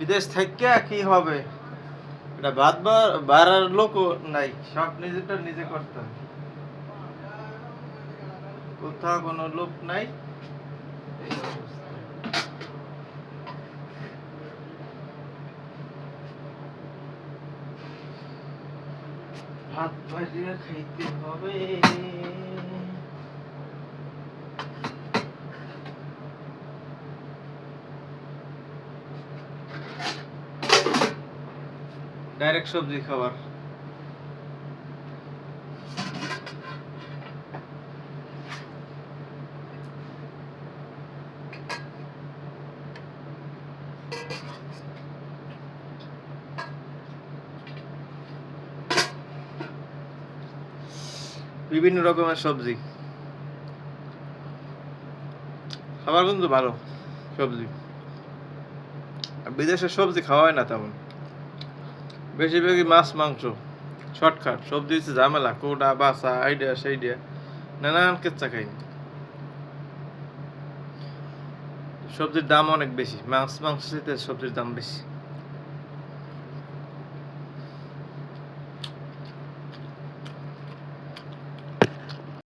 বিদেশ থেকে কি হবে, এটা ভাত বাড়ার লোকও নাই, সব নিজেরটা নিজে করতে হবে, কোথাও কোনো লোক নাই। এই অবস্থা। ভাত ভাজিয়া খাইতে হবে। ডাইরেক্ট সবজি খাবার। বিভিন্ন রকমের সবজি খাবার কিন্তু ভালো সবজি। বিদেশের সবজি খাওয়া হয় না তেমন, বেশিরভাগই মাছ মাংস, শর্টকাট। সবজি হচ্ছে ঝামেলা, কোটা বাসা আইডিয়া সেইডিয়া নানান কেচ্চা খাই। সবজির দাম অনেক বেশি, মাছ মাংস সবজির দাম বেশি।